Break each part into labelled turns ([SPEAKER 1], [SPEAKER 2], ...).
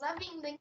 [SPEAKER 1] pessoas à vinda, hein?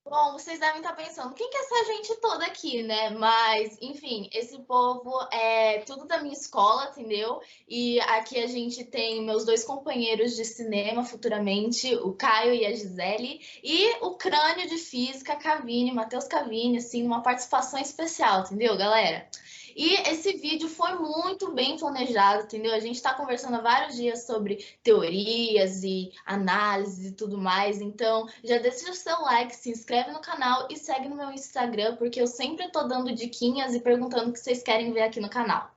[SPEAKER 1] Bom, vocês devem estar pensando, quem que é essa gente toda aqui, né? Mas, enfim, esse povo é tudo da minha escola, entendeu? E aqui a gente tem meus dois companheiros de cinema futuramente, o Caio e a Gisele, e o crânio de física, Cavini, Matheus Cavini, assim, uma participação especial, entendeu, galera? E esse vídeo foi muito bem planejado, entendeu? A gente está conversando há vários dias sobre teorias e análises e tudo mais. Então, já deixa o seu like, se inscreve no canal e segue no meu Instagram, porque eu sempre tô dando diquinhas e perguntando o que vocês querem ver aqui no canal.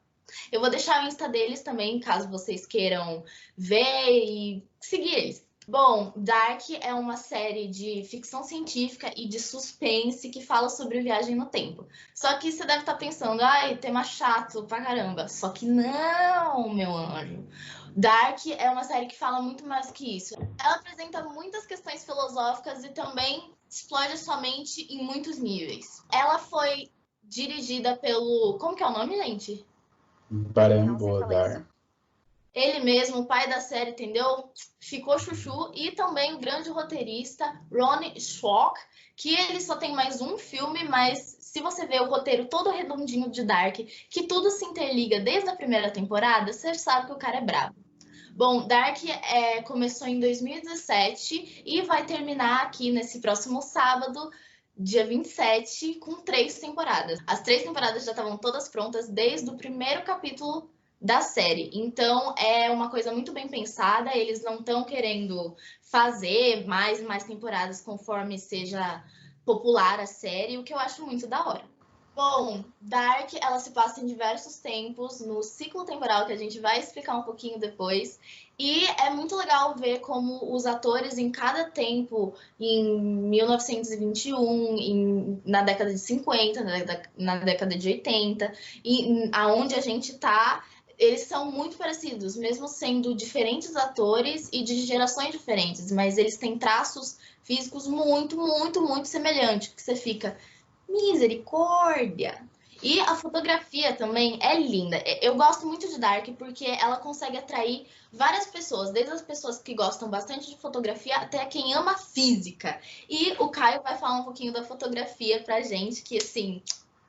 [SPEAKER 1] Eu vou deixar o Insta deles também, caso vocês queiram ver e seguir eles. Bom, Dark é uma série de ficção científica e de suspense que fala sobre viagem no tempo. Só que você deve estar pensando, ai, tema chato pra caramba. Só que não, meu anjo. Dark é uma série que fala muito mais que isso. Ela apresenta muitas questões filosóficas e também explode a sua mente em muitos níveis. Ela foi dirigida pelo... Como que é o nome, gente?
[SPEAKER 2] Baran Bodar.
[SPEAKER 1] Ele mesmo, o pai da série, entendeu? Ficou chuchu. E também o grande roteirista Ron Schrock, que ele só tem mais um filme, mas se você ver o roteiro todo redondinho de Dark, que tudo se interliga desde a primeira temporada, você sabe que o cara é brabo. Bom, Dark começou em 2017 e vai terminar aqui nesse próximo sábado, dia 27, com 3 temporadas. As 3 temporadas já estavam todas prontas desde o primeiro capítulo da série. Então é uma coisa muito bem pensada. Eles não estão querendo fazer mais e mais temporadas conforme seja popular a série, o que eu acho muito da hora. Bom, Dark, ela se passa em diversos tempos, no ciclo temporal que a gente vai explicar um pouquinho depois. E é muito legal ver como os atores em cada tempo, em 1921, na década de 50, na década de 80, e aonde a gente está, eles são muito parecidos, mesmo sendo diferentes atores e de gerações diferentes, mas eles têm traços físicos muito, muito, muito semelhantes, que você fica... Misericórdia! E a fotografia também é linda. Eu gosto muito de Dark porque ela consegue atrair várias pessoas, desde as pessoas que gostam bastante de fotografia até quem ama física. E o Caio vai falar um pouquinho da fotografia pra gente, que assim,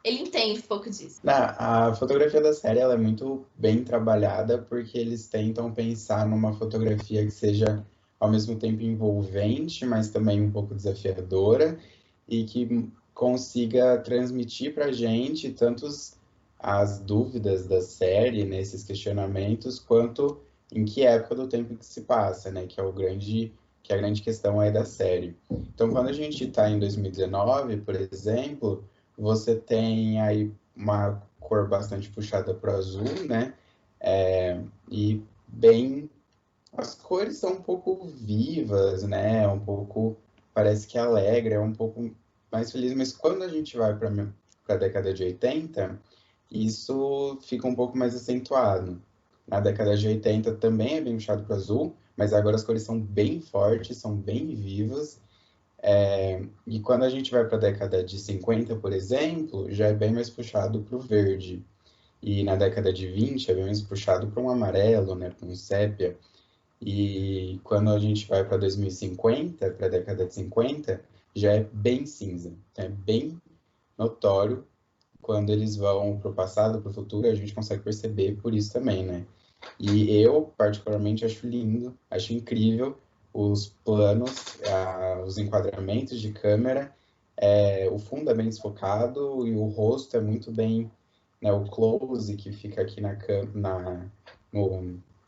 [SPEAKER 1] ele entende um pouco disso.
[SPEAKER 2] A fotografia da série ela é muito bem trabalhada porque eles tentam pensar numa fotografia que seja ao mesmo tempo envolvente, mas também um pouco desafiadora e que consiga transmitir para a gente tanto as dúvidas da série, nesses questionamentos, quanto em que época do tempo que se passa, né? Que é a grande questão aí da série. Então, quando a gente está em 2019, por exemplo, você tem aí uma cor bastante puxada para o azul, né? E bem... As cores são um pouco vivas, né? Um pouco... Parece que alegre, é um pouco mais feliz. Mas quando a gente vai para a década de 80, isso fica um pouco mais acentuado. Na década de 80 também é bem puxado para azul, mas agora as cores são bem fortes, são bem vivas. E quando a gente vai para a década de 50, por exemplo, já é bem mais puxado para o verde. E na década de 20 é bem mais puxado para um amarelo, né, para um sépia. E quando a gente vai para 2050, para a década de 50, já é bem cinza. Então é bem notório quando eles vão para o passado, para o futuro, a gente consegue perceber por isso também, né? E eu, particularmente, acho lindo, acho incrível os planos, os enquadramentos de câmera, o fundo é bem desfocado e o rosto é muito bem, né, o close que fica aqui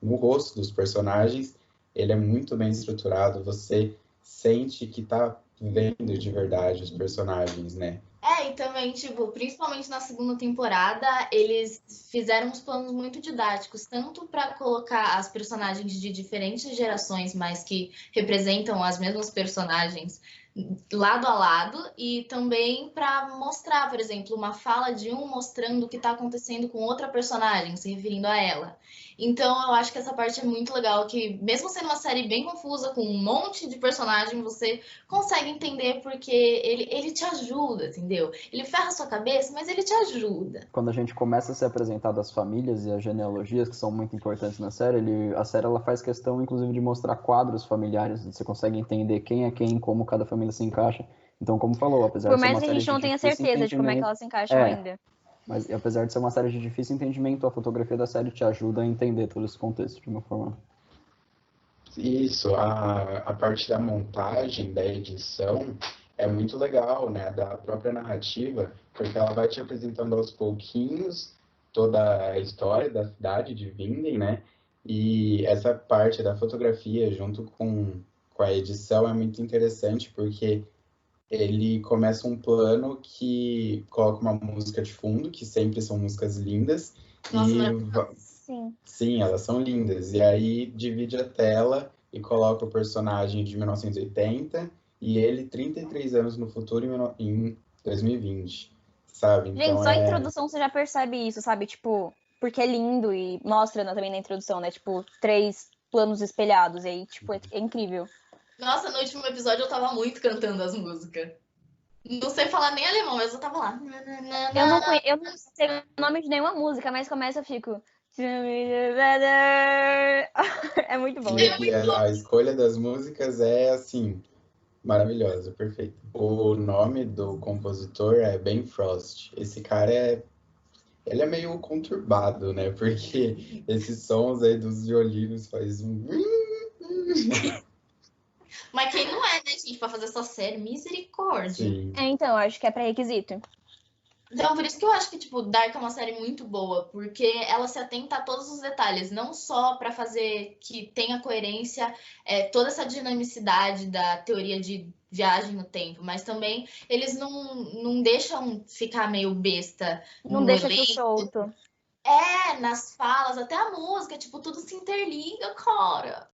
[SPEAKER 2] no rosto dos personagens, ele é muito bem estruturado, você sente que está vendo de verdade os personagens, né?
[SPEAKER 1] E também, tipo, principalmente na segunda temporada, eles fizeram uns planos muito didáticos, tanto para colocar as personagens de diferentes gerações, mas que representam as mesmas personagens lado a lado e também para mostrar, por exemplo, uma fala de um mostrando o que está acontecendo com outra personagem, se referindo a ela. Então, eu acho que essa parte é muito legal, que mesmo sendo uma série bem confusa, com um monte de personagem, você consegue entender porque ele te ajuda, entendeu? Ele ferra a sua cabeça, mas ele te ajuda.
[SPEAKER 3] Quando a gente começa a ser apresentado as famílias e as genealogias, que são muito importantes na série, a série ela faz questão, inclusive, de mostrar quadros familiares. Você consegue entender quem é quem, como cada família se encaixa. Então, como falou, apesar
[SPEAKER 4] Por
[SPEAKER 3] de ser
[SPEAKER 4] mais
[SPEAKER 3] uma
[SPEAKER 4] que a
[SPEAKER 3] série
[SPEAKER 4] gente não
[SPEAKER 3] de
[SPEAKER 4] tenha
[SPEAKER 3] difícil
[SPEAKER 4] certeza de como é que
[SPEAKER 3] entendimento,
[SPEAKER 4] elas se encaixam ainda.
[SPEAKER 3] mas apesar de ser uma série de difícil entendimento, a fotografia da série te ajuda a entender todo esse contexto de uma forma.
[SPEAKER 2] Isso, a parte da montagem, da edição, é muito legal, né? Da própria narrativa, porque ela vai te apresentando aos pouquinhos toda a história da cidade de Vinden, né? E essa parte da fotografia, junto com a edição, é muito interessante, porque ele começa um plano que coloca uma música de fundo, que sempre são músicas lindas,
[SPEAKER 1] Nossa,
[SPEAKER 2] e
[SPEAKER 4] Sim.
[SPEAKER 2] sim, elas são lindas. E aí divide a tela e coloca o personagem de 1980 e ele 33 anos no futuro em 2020, sabe?
[SPEAKER 4] Gente,
[SPEAKER 2] Então
[SPEAKER 4] só a
[SPEAKER 2] é.
[SPEAKER 4] introdução você já percebe isso, sabe? Tipo, porque é lindo e mostra também na introdução, né? Tipo, 3 planos espelhados. E aí, tipo, é incrível.
[SPEAKER 1] Nossa, no último episódio eu tava muito cantando as músicas. Não sei falar nem alemão, mas eu tava lá.
[SPEAKER 4] Eu não sei o nome de nenhuma música, mas começa eu fico. É muito bom, gente.
[SPEAKER 2] E a escolha das músicas é assim, maravilhosa, perfeita. O nome do compositor é Ben Frost. Esse cara ele é meio conturbado, né? Porque esses sons aí dos violinos faz um.
[SPEAKER 1] Mas quem não é, né, gente, pra fazer essa série? Misericórdia.
[SPEAKER 2] Sim.
[SPEAKER 4] Então, acho que é pré-requisito.
[SPEAKER 1] Então, por isso que eu acho que, tipo, Dark é uma série muito boa, porque ela se atenta a todos os detalhes, não só para fazer que tenha coerência, toda essa dinamicidade da teoria de viagem no tempo, mas também eles não deixam ficar meio besta
[SPEAKER 4] Não
[SPEAKER 1] no
[SPEAKER 4] deixa fio
[SPEAKER 1] elenco,
[SPEAKER 4] solto.
[SPEAKER 1] nas falas, até a música, tipo, tudo se interliga, cara.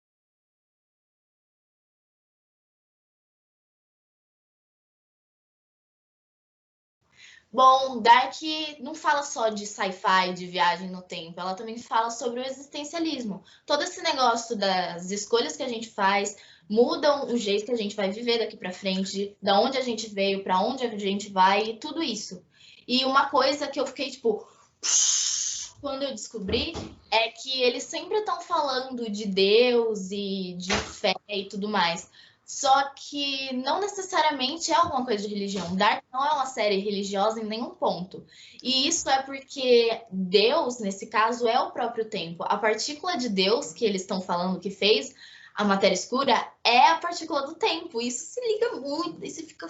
[SPEAKER 1] Bom, Dark não fala só de sci-fi, de viagem no tempo, ela também fala sobre o existencialismo. Todo esse negócio das escolhas que a gente faz mudam o jeito que a gente vai viver daqui para frente, da onde a gente veio, para onde a gente vai, e tudo isso. E uma coisa que eu fiquei tipo, quando eu descobri, é que eles sempre estão falando de Deus e de fé e tudo mais. Só que não necessariamente é alguma coisa de religião. Dark não é uma série religiosa em nenhum ponto. E isso é porque Deus, nesse caso, é o próprio tempo. A partícula de Deus que eles estão falando que fez a matéria escura é a partícula do tempo. Isso se liga muito, e se fica.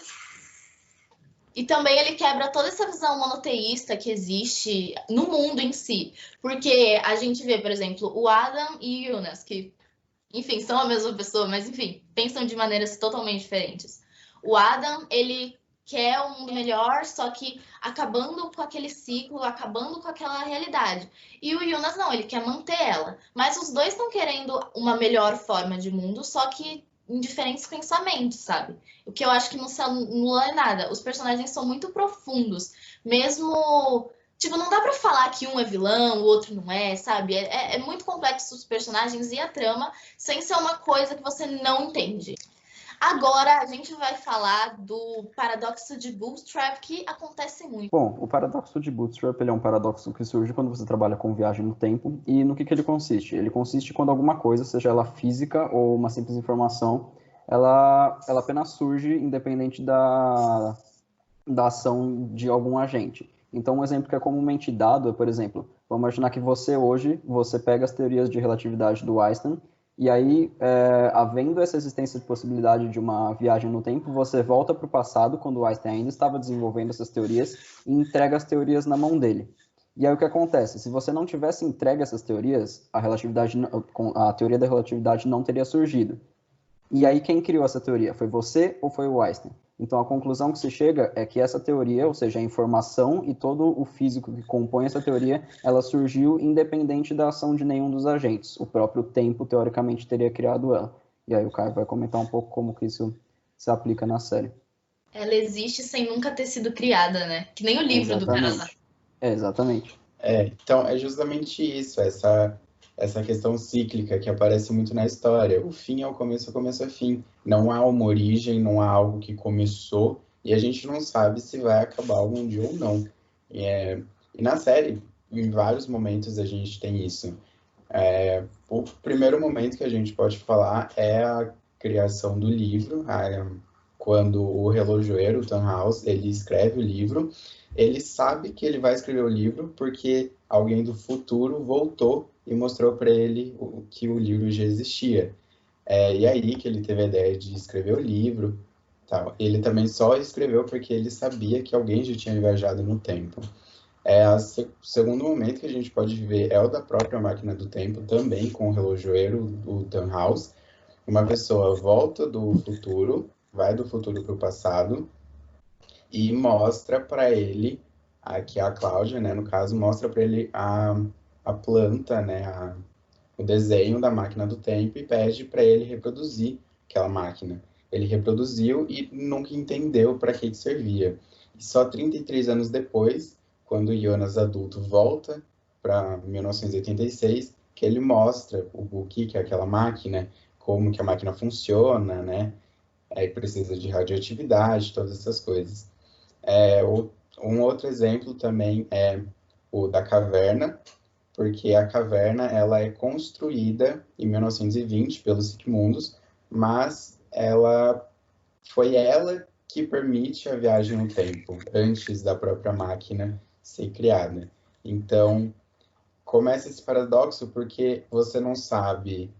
[SPEAKER 1] E também ele quebra toda essa visão monoteísta que existe no mundo em si. Porque a gente vê, por exemplo, o Adam e o Jonas, que enfim, são a mesma pessoa, mas enfim, pensam de maneiras totalmente diferentes. O Adam, ele quer um mundo melhor, só que acabando com aquele ciclo, acabando com aquela realidade. E o Jonas não, ele quer manter ela. Mas os dois estão querendo uma melhor forma de mundo, só que em diferentes pensamentos, sabe? O que eu acho que não se anula em nada. Os personagens são muito profundos, mesmo tipo, não dá pra falar que um é vilão, o outro não é, sabe? É muito complexo os personagens e a trama, sem ser uma coisa que você não entende. Agora a gente vai falar do paradoxo de Bootstrap, que acontece muito.
[SPEAKER 3] Bom, o paradoxo de Bootstrap ele é um paradoxo que surge quando você trabalha com viagem no tempo. E no que ele consiste? Ele consiste quando alguma coisa, seja ela física ou uma simples informação, ela apenas surge independente da ação de algum agente. Então, um exemplo que é comumente dado é, por exemplo, vamos imaginar que você pega as teorias de relatividade do Einstein, e aí, havendo essa existência de possibilidade de uma viagem no tempo, você volta para o passado, quando o Einstein ainda estava desenvolvendo essas teorias, e entrega as teorias na mão dele. E aí o que acontece? Se você não tivesse entregue essas teorias, a teoria da relatividade não teria surgido. E aí quem criou essa teoria? Foi você ou foi o Einstein? Então a conclusão que se chega é que essa teoria, ou seja, a informação e todo o físico que compõe essa teoria, ela surgiu independente da ação de nenhum dos agentes. O próprio tempo, teoricamente, teria criado ela. E aí o Caio vai comentar um pouco como que isso se aplica na série.
[SPEAKER 1] Ela existe sem nunca ter sido criada, né? Que nem o livro do Karazhan.
[SPEAKER 3] Exatamente.
[SPEAKER 2] Então é justamente isso, essa questão cíclica que aparece muito na história. O fim é o começo é fim. Não há uma origem, não há algo que começou e a gente não sabe se vai acabar algum dia ou não. E na série, em vários momentos a gente tem isso. O primeiro momento que a gente pode falar é a criação do livro, quando o relojoeiro, o Tannhaus, ele escreve o livro, ele sabe que ele vai escrever o livro porque alguém do futuro voltou e mostrou para ele que o livro já existia. E aí que ele teve a ideia de escrever o livro. Tal. Ele também só escreveu porque ele sabia que alguém já tinha viajado no tempo. O segundo momento que a gente pode ver é o da própria máquina do tempo, também com o relojoeiro, o Tannhaus. Uma pessoa volta do futuro, vai do futuro para o passado e mostra para ele, aqui a Cláudia, né, no caso, mostra para ele a planta, né, o desenho da máquina do tempo e pede para ele reproduzir aquela máquina. Ele reproduziu e nunca entendeu para que servia. E só 33 anos depois, quando o Jonas adulto volta para 1986, que ele mostra o que é aquela máquina, como que a máquina funciona, né? Precisa de radioatividade, todas essas coisas. Um outro exemplo também é o da caverna, porque a caverna ela é construída em 1920 pelos Sigmundos, mas foi ela que permite a viagem no tempo, antes da própria máquina ser criada. Então, começa esse paradoxo porque você não sabe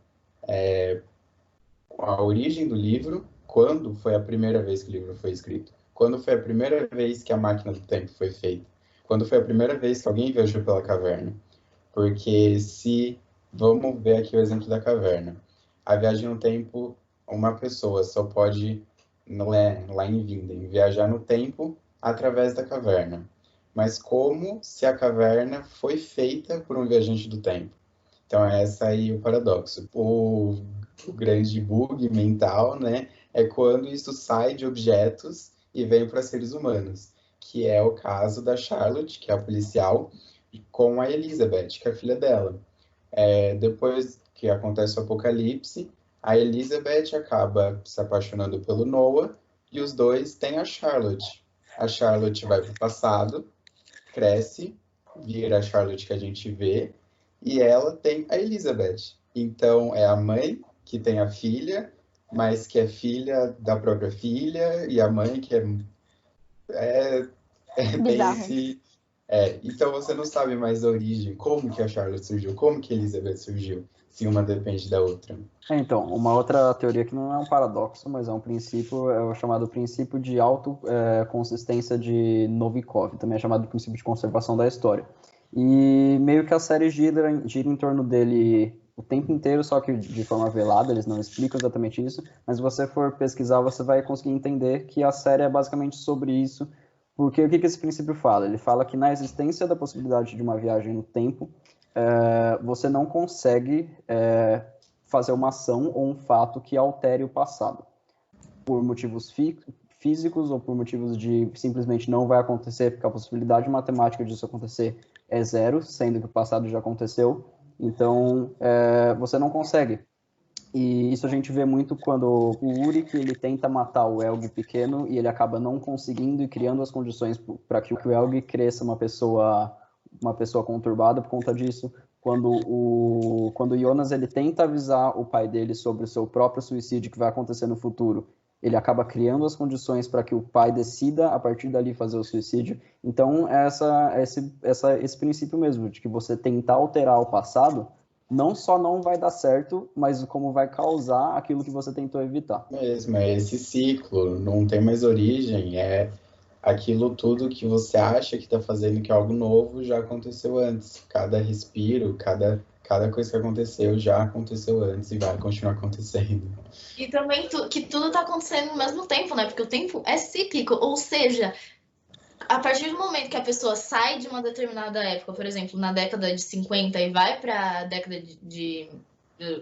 [SPEAKER 2] a origem do livro, quando foi a primeira vez que o livro foi escrito, quando foi a primeira vez que a máquina do tempo foi feita, quando foi a primeira vez que alguém viajou pela caverna. Porque vamos ver aqui o exemplo da caverna. A viagem no tempo, uma pessoa só pode, lá em Vinden, viajar no tempo através da caverna. Mas como se a caverna foi feita por um viajante do tempo? Então, essa aí é o paradoxo. O grande bug mental, né, é quando isso sai de objetos e vem para seres humanos, que é o caso da Charlotte, que é a policial, com a Elizabeth, que é a filha dela. Depois que acontece o apocalipse, a Elizabeth acaba se apaixonando pelo Noah e os dois têm a Charlotte. A Charlotte vai para o passado, cresce, vira a Charlotte que a gente vê, e ela tem a Elizabeth. Então, é a mãe que tem a filha, mas que é filha da própria filha, e a mãe que tem
[SPEAKER 4] Bizarro.
[SPEAKER 2] então você não sabe mais a origem, como que a Charlotte surgiu, como que a Elizabeth surgiu, se uma depende da outra.
[SPEAKER 3] Então, uma outra teoria que não é um paradoxo, mas é um princípio, é o chamado princípio de autoconsistência de Novikov, também é chamado de princípio de conservação da história. E meio que a série gira em torno dele o tempo inteiro, só que de forma velada, eles não explicam exatamente isso, mas se você for pesquisar, você vai conseguir entender que a série é basicamente sobre isso, porque o que esse princípio fala? Ele fala que na existência da possibilidade de uma viagem no tempo, você não consegue fazer uma ação ou um fato que altere o passado, por motivos físicos ou por motivos de simplesmente não vai acontecer, porque a possibilidade matemática disso acontecer é zero, sendo que o passado já aconteceu, então você não consegue. E isso a gente vê muito quando o Uric ele tenta matar o Elg pequeno e ele acaba não conseguindo e criando as condições para que o Elg cresça uma pessoa conturbada por conta disso. Quando o Jonas ele tenta avisar o pai dele sobre o seu próprio suicídio que vai acontecer no futuro, ele acaba criando as condições para que o pai decida a partir dali fazer o suicídio. Então esse princípio mesmo de que você tentar alterar o passado não só não vai dar certo, mas como vai causar aquilo que você tentou evitar.
[SPEAKER 2] Mesmo, é esse ciclo, não tem mais origem, é aquilo tudo que você acha que está fazendo que é algo novo já aconteceu antes. Cada respiro, cada coisa que aconteceu já aconteceu antes e vai continuar acontecendo.
[SPEAKER 1] E também que tudo tá acontecendo ao mesmo tempo, né? Porque o tempo é cíclico, ou seja, a partir do momento que a pessoa sai de uma determinada época, por exemplo, na década de 50 e vai para a década de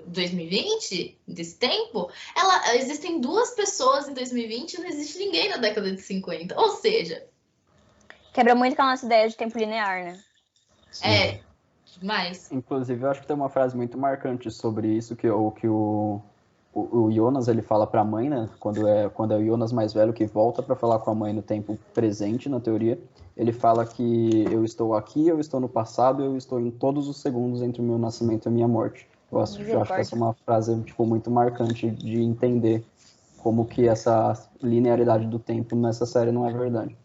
[SPEAKER 1] 2020, desse tempo, existem 2 pessoas em 2020 e não existe ninguém na década de 50. Ou seja,
[SPEAKER 4] Quebra muito com a nossa ideia de tempo linear, né?
[SPEAKER 1] é demais.
[SPEAKER 3] Inclusive, eu acho que tem uma frase muito marcante sobre isso, que o Jonas ele fala para a mãe, né? Quando é o Jonas mais velho que volta para falar com a mãe no tempo presente, na teoria, ele fala que eu estou aqui, eu estou no passado, eu estou em todos os segundos entre o meu nascimento e a minha morte. Eu acho que essa é uma frase tipo, muito marcante de entender como que essa linearidade do tempo nessa série não é verdade.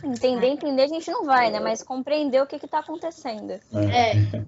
[SPEAKER 4] Entender a gente não vai, né? Mas compreender o que está acontecendo.
[SPEAKER 1] É,